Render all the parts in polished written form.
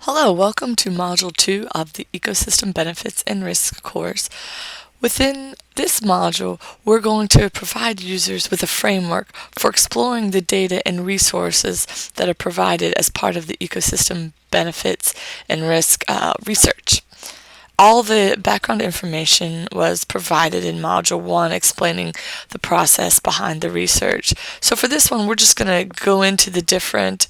Hello, welcome to Module 2 of the Ecosystem Benefits and Risk course. Within this module, we're going to provide users with a framework for exploring the data and resources that are provided as part of the Ecosystem Benefits and Risk research. All the background information was provided in Module 1 explaining the process behind the research. So for this one, we're just going to go into the different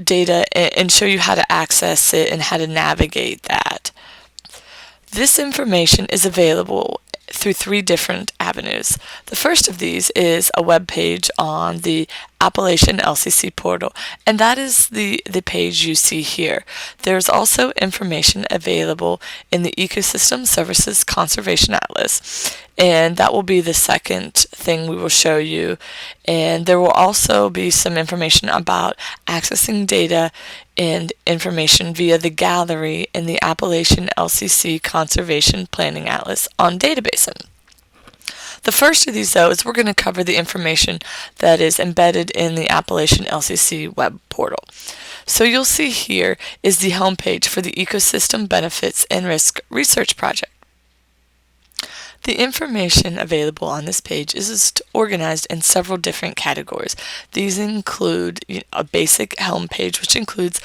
data and show you how to access it and how to navigate that. This information is available through three different avenues. The first of these is a web page on the Appalachian LCC portal, and that is the page you see here. There's also information available in the Ecosystem Services Conservation Atlas, and that will be the second thing we will show you. And there will also be some information about accessing data and information via the gallery in the Appalachian LCC Conservation Planning Atlas on Databasin. The first of these, though, is we're going to cover the information that is embedded in the Appalachian LCC web portal. So you'll see here is the homepage for the Ecosystem Benefits and Risk Research Project. The information available on this page is organized in several different categories. These include a basic home page, which includes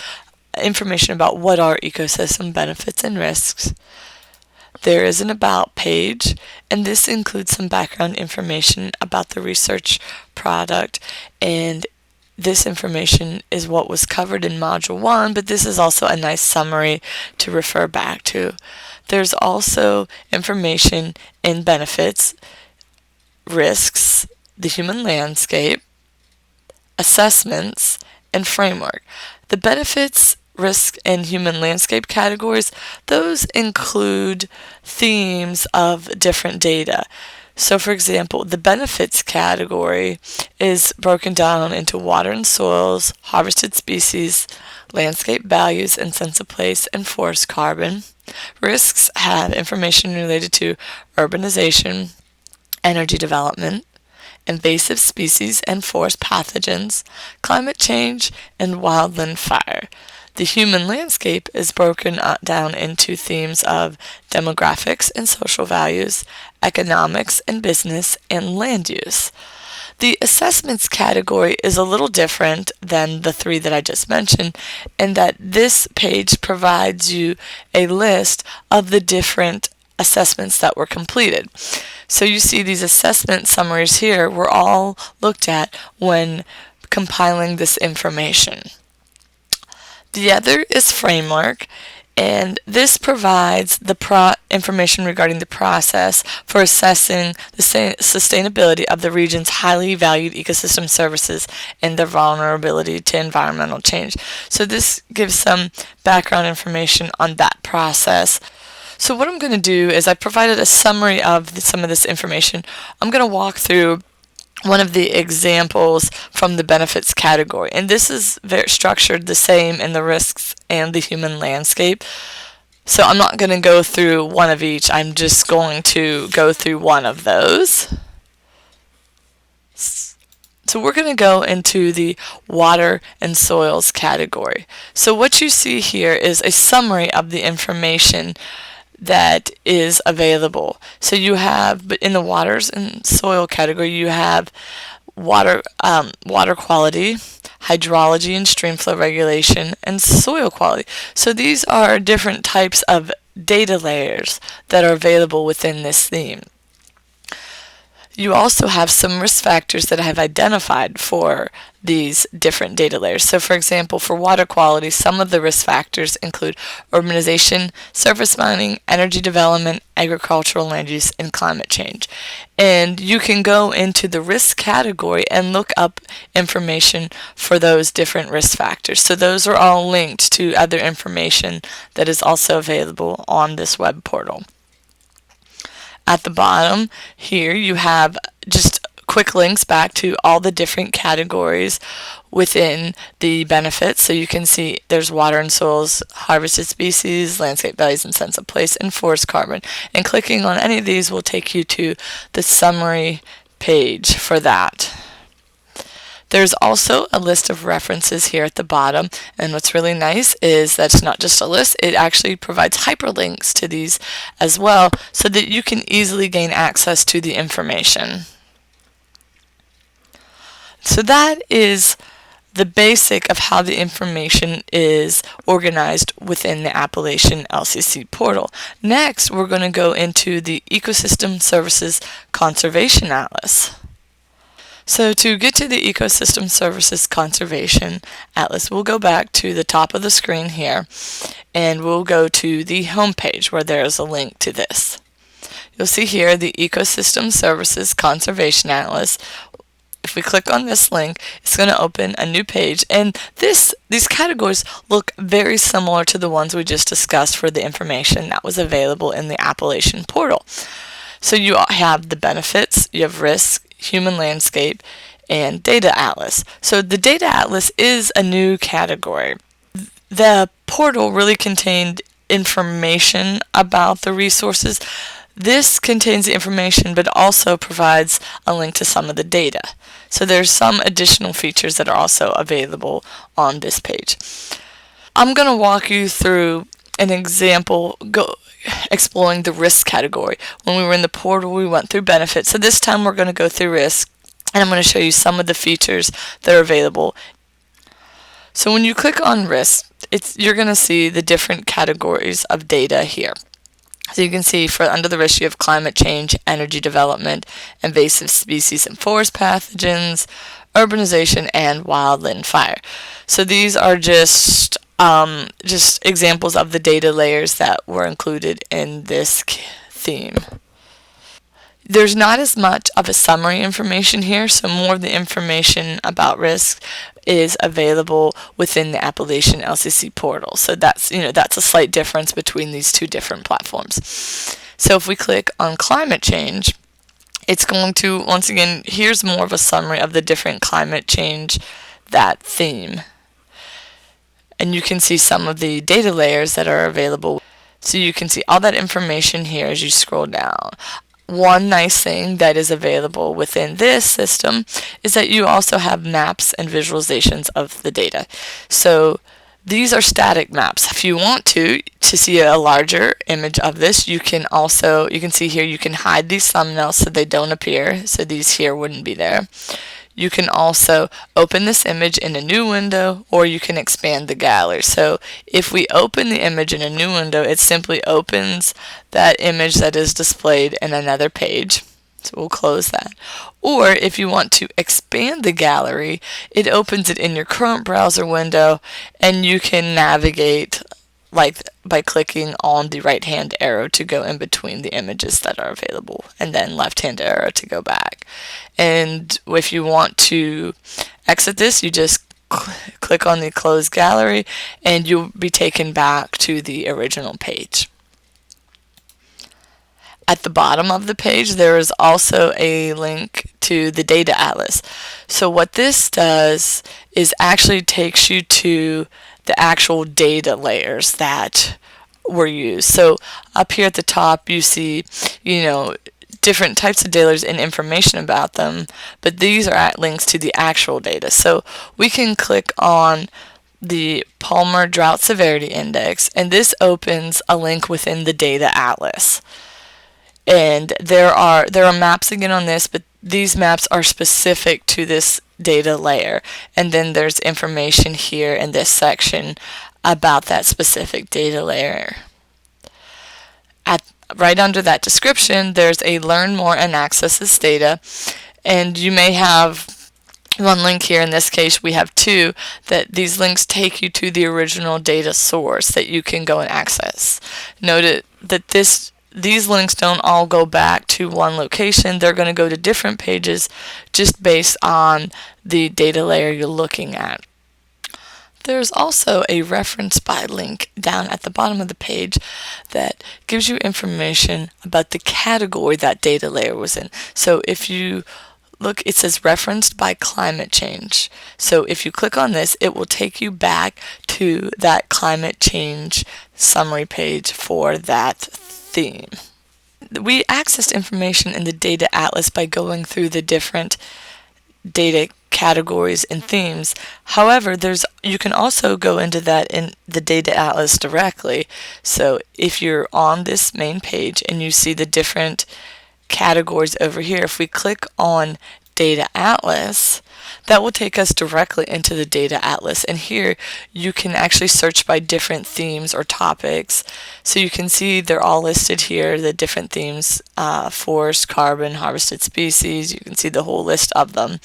information about what are ecosystem benefits and risks. There is an About page, and this includes some background information about the research product, and this information is what was covered in Module 1, but this is also a nice summary to refer back to. There's also information in benefits, risks, the human landscape, assessments, and framework. The benefits, risk, and human landscape categories, those include themes of different data. So for example, the benefits category is broken down into water and soils, harvested species, landscape values and sense of place, and forest carbon. Risks have information related to urbanization, energy development, invasive species and forest pathogens, climate change, and wildland fire. The human landscape is broken down into themes of demographics and social values, economics and business, and land use. The assessments category is a little different than the three that I just mentioned, in that this page provides you a list of the different assessments that were completed. So you see these assessment summaries here were all looked at when compiling this information. The other is framework, and this provides the information regarding the process for assessing the sustainability of the region's highly valued ecosystem services and their vulnerability to environmental change. So this gives some background information on that process. So what I'm going to do is I provided a summary of some of this information. I'm going to walk through one of the examples from the benefits category, and this is very structured the same in the risks and the human landscape. So I'm not going to go through one of each, I'm just going to go through one of those. So we're going to go into the water and soils category. So what you see here is a summary of the information that is available. So you have, but in the waters and soil category, you have water quality, hydrology and stream flow regulation, and soil quality. So these are different types of data layers that are available within this theme. You also have some risk factors that I have identified for these different data layers. So for example, for water quality, some of the risk factors include urbanization, surface mining, energy development, agricultural land use, and climate change. And you can go into the risk category and look up information for those different risk factors. So those are all linked to other information that is also available on this web portal. At the bottom here you have just quick links back to all the different categories within the benefits. So you can see there's water and soils, harvested species, landscape values and sense of place, and forest carbon. And clicking on any of these will take you to the summary page for that. There's also a list of references here at the bottom, and what's really nice is that it's not just a list, it actually provides hyperlinks to these as well so that you can easily gain access to the information. So that is the basic of how the information is organized within the Appalachian LCC portal. Next, we're going to go into the Ecosystem Services Conservation Atlas. So to get to the Ecosystem Services Conservation Atlas, we'll go back to the top of the screen here, and we'll go to the home page where there's a link to this. You'll see here the Ecosystem Services Conservation Atlas. If we click on this link, it's going to open a new page, and these categories look very similar to the ones we just discussed for the information that was available in the Appalachian portal. So you have the benefits, you have risk, human landscape, and data atlas. So the data atlas is a new category. The portal really contained information about the resources. This contains the information but also provides a link to some of the data. So there's some additional features that are also available on this page. I'm going to walk you through an example exploring the risk category. When we were in the portal, we went through benefits. So this time we're going to go through risk, and I'm going to show you some of the features that are available. So when you click on risk, you're going to see the different categories of data here. So you can see for under the risk you have climate change, energy development, invasive species and forest pathogens, urbanization, and wildland fire. So these are just examples of the data layers that were included in this theme. There's not as much of a summary information here, so more of the information about risk is available within the Appalachian LCC portal. So that's a slight difference between these two different platforms. So if we click on climate change, it's going to, once again, here's more of a summary of the different climate change, that theme. And you can see some of the data layers that are available. So you can see all that information here as you scroll down. One nice thing that is available within this system is that you also have maps and visualizations of the data. So these are static maps. If you want to see a larger image of this, you can see here you can hide these thumbnails so they don't appear. So these here wouldn't be there. You can also open this image in a new window, or you can expand the gallery. So if we open the image in a new window, it simply opens that image that is displayed in another page. So we'll close that. Or if you want to expand the gallery, it opens it in your current browser window, and you can navigate by clicking on the right hand arrow to go in between the images that are available, and then left hand arrow to go back. And if you want to exit this, you just click on the close gallery and you'll be taken back to the original page. At the bottom of the page there is also a link to the data atlas. So what this does is actually takes you to the actual data layers that were used. So up here at the top you see, different types of data layers and information about them, but these are links to the actual data. So we can click on the Palmer Drought Severity Index, and this opens a link within the data atlas. And there are maps again on this, but these maps are specific to this data layer. And then there's information here in this section about that specific data layer. Right under that description, there's a Learn More and Access This Data. And you may have one link here. In this case, we have two, that these links take you to the original data source that you can go and access. Note that these links don't all go back to one location. They're going to go to different pages just based on the data layer you're looking at. There's also a reference by link down at the bottom of the page that gives you information about the category that data layer was in. So if you look, it says referenced by climate change. So if you click on this, it will take you back to that climate change summary page for that theme. We accessed information in the data atlas by going through the different data categories and themes. However, you can also go into that in the data atlas directly. So if you're on this main page and you see the different categories over here, if we click on data atlas, that will take us directly into the data atlas, and here you can actually search by different themes or topics. So you can see they're all listed here, the different themes: forest, carbon, harvested species. You can see the whole list of them,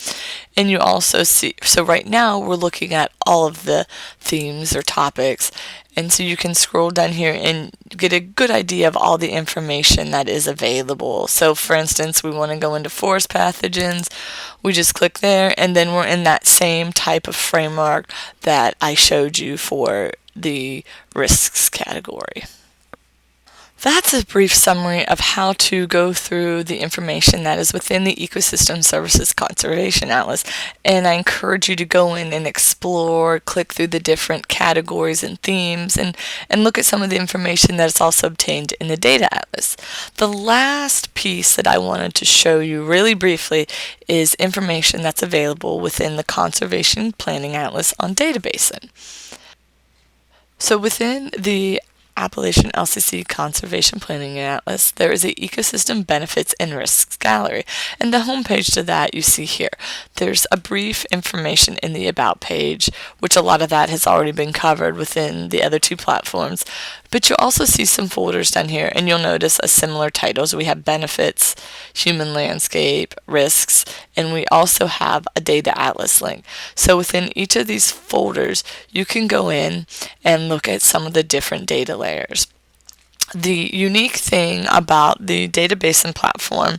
and you also see, so right now we're looking at all of the themes or topics, and so you can scroll down here and get a good idea of all the information that is available. So for instance, we want to go into forest pathogens. We just click there, and then we're in that same type of framework that I showed you for the risks category. That's a brief summary of how to go through the information that is within the Ecosystem Services Conservation Atlas, and I encourage you to go in and explore, click through the different categories and themes, and look at some of the information that is also obtained in the Data Atlas. The last piece that I wanted to show you really briefly is information that's available within the Conservation Planning Atlas on Databasin. So within the Appalachian LCC Conservation Planning Atlas, there is an Ecosystem Benefits and Risks gallery, and the homepage to that you see here. There's a brief information in the About page, which a lot of that has already been covered within the other two platforms, but you'll also see some folders down here, and you'll notice a similar titles. We have Benefits, Human Landscape, Risks, and we also have a Data Atlas link. So within each of these folders, you can go in and look at some of the different data layers. The unique thing about the Databasin platform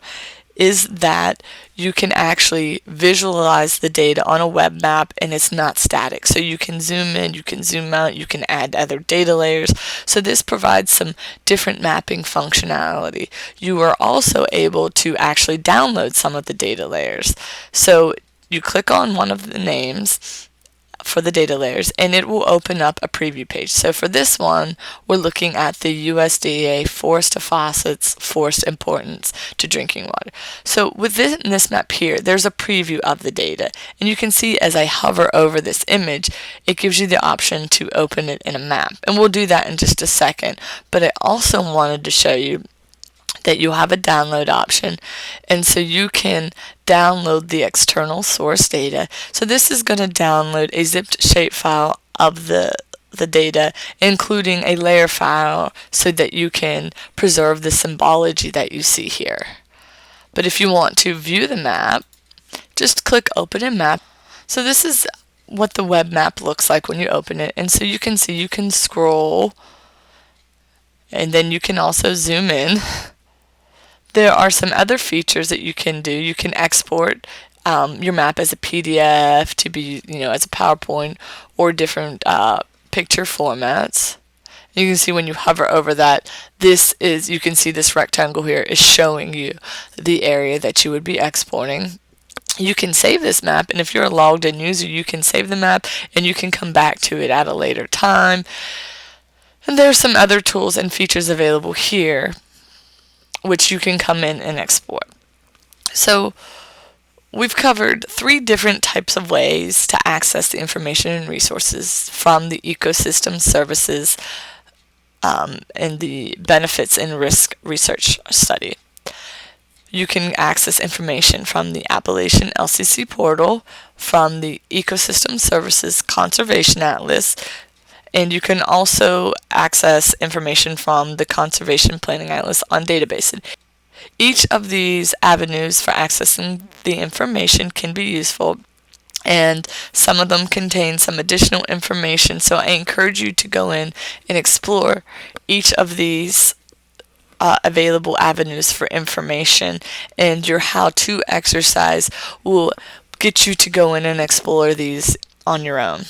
is that you can actually visualize the data on a web map, and it's not static. So you can zoom in, you can zoom out, you can add other data layers. So this provides some different mapping functionality. You are also able to actually download some of the data layers. So you click on one of the names for the data layers, and it will open up a preview page. So for this one, we're looking at the USDA Forest to Faucets Forest Importance to Drinking Water. So within this map here, there's a preview of the data, and you can see as I hover over this image, it gives you the option to open it in a map, and we'll do that in just a second. But I also wanted to show you that you have a download option, and so you can download the external source data. So this is going to download a zipped shapefile of the data, including a layer file, so that you can preserve the symbology that you see here. But if you want to view the map, just click Open in Map. So this is what the web map looks like when you open it, and so you can see you can scroll, and then you can also zoom in. There are some other features that you can do. You can export your map as a PDF to be, as a PowerPoint or different picture formats. You can see when you hover over that, you can see this rectangle here is showing you the area that you would be exporting. You can save this map, and if you're a logged in user, you can save the map and you can come back to it at a later time. And there are some other tools and features available here which you can come in and export. So we've covered 3 different types of ways to access the information and resources from the ecosystem services and the benefits and risk research study. You can access information from the Appalachian LCC portal, from the Ecosystem Services Conservation Atlas, and you can also access information from the Conservation Planning Atlas on Databasin. Each of these avenues for accessing the information can be useful, and some of them contain some additional information, so I encourage you to go in and explore each of these available avenues for information, and your how-to exercise will get you to go in and explore these on your own.